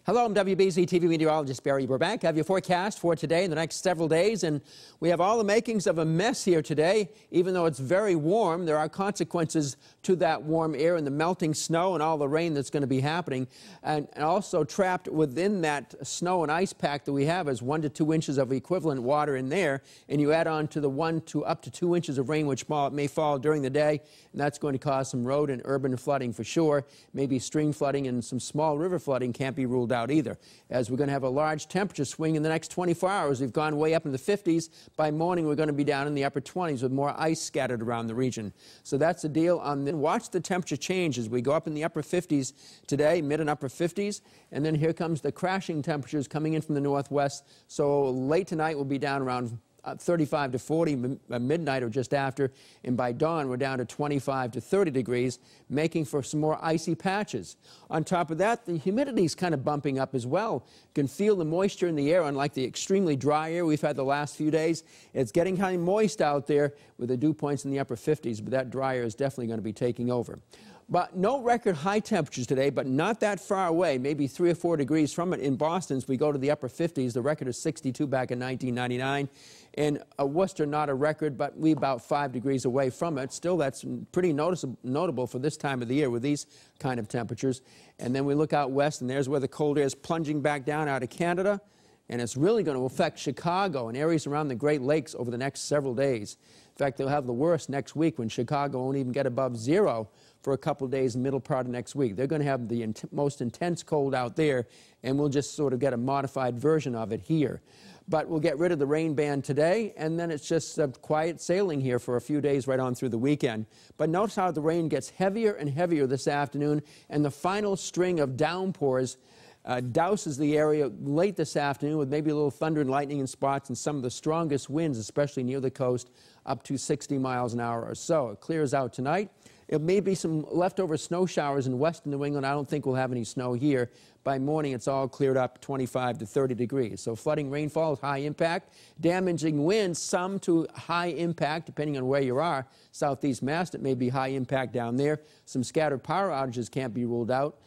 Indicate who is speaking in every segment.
Speaker 1: Hello, I'm wbz-tv meteorologist Barry Burbank. I have your forecast for today and the next several days, and we have all the makings of a mess here today. Even though it's very warm, there are consequences to that warm air and the melting snow and all the rain that's going to be happening. And also trapped within that snow and ice pack that we have is 1 to 2 inches of equivalent water in there, and you add on to the 1 to up to 2 inches of rain which may fall during the day, and that's going to cause some road and urban flooding for sure. Maybe stream flooding and some small river flooding can't be ruled out either, as we're going to have a large temperature swing in the next 24 hours. We've gone way up in the 50s. By morning, we're going to be down in the upper 20s with more ice scattered around the region. So that's the deal. Then watch the temperature change as we go up in the upper 50s today, mid and upper 50s, and then here comes the crashing temperatures coming in from the northwest. So late tonight, we'll be down around 35 to 40 midnight or just after, and by dawn we're down to 25 to 30 degrees, making for some more icy patches. On top of that, the humidity is kind of bumping up as well. You can feel the moisture in the air, unlike the extremely dry air we've had the last few days. It's getting kind of moist out there with the dew points in the upper 50s, but that dry air is definitely going to be taking over. But no record high temperatures today, but not that far away, maybe 3 or 4 degrees from it in Boston as we go to the upper 50s. The record is 62 back in 1999. In Worcester, not a record, but we about 5 degrees away from it. Still, that's pretty notable for this time of the year with these kind of temperatures. And then we look out west, and there's where the cold air is plunging back down out of Canada. And it's really going to affect Chicago and areas around the Great Lakes over the next several days. In fact, they'll have the worst next week when Chicago won't even get above 0 for a couple of days, middle part of next week. They're going to have the most intense cold out there, and we'll just sort of get a modified version of it here. But we'll get rid of the rain band today, and then it's just quiet sailing here for a few days right on through the weekend. But notice how the rain gets heavier and heavier this afternoon, and the final string of downpours douses the area late this afternoon with maybe a little thunder and lightning in spots and some of the strongest winds, especially near the coast, up to 60 miles an hour or so. It clears out tonight. It may be some leftover snow showers in western New England. I don't think we'll have any snow here. By morning, it's all cleared up 25 to 30 degrees. So flooding rainfall is high impact. Damaging winds, some to high impact, depending on where you are. Southeast Mass, it may be high impact down there. Some scattered power outages can't be ruled out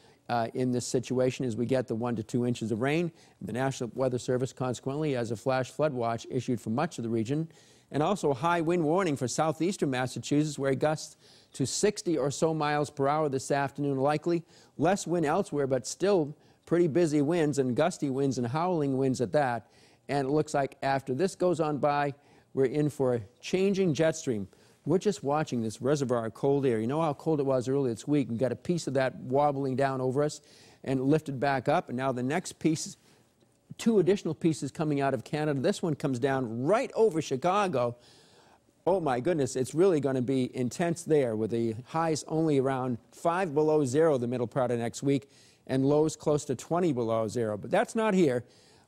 Speaker 1: in this situation as we get the 1 to 2 inches of rain. The National Weather Service, consequently, has a flash flood watch issued for much of the region, and also a high wind warning for southeastern Massachusetts, where gusts to 60 or so miles per hour this afternoon likely. Less wind elsewhere, but still pretty busy winds and gusty winds and howling winds at that. And it looks like after this goes on by, we're in for a changing jet stream. We're just watching this reservoir of cold air. You know how cold it was earlier this week. We got a piece of that wobbling down over us and lifted back up, and now the next piece, 2 additional pieces coming out of Canada. This one comes down right over Chicago. Oh my goodness, it's really going to be intense there, with the highs only around 5 below 0 the middle part of next week, and lows close to 20 below 0. But that's not here.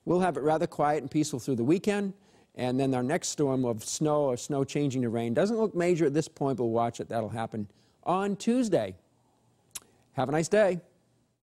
Speaker 1: We'll have it rather quiet and peaceful through the weekend, and then our next storm of snow or snow changing to rain doesn't look major at this point, but we'll watch it. That'll happen on Tuesday. Have a nice day.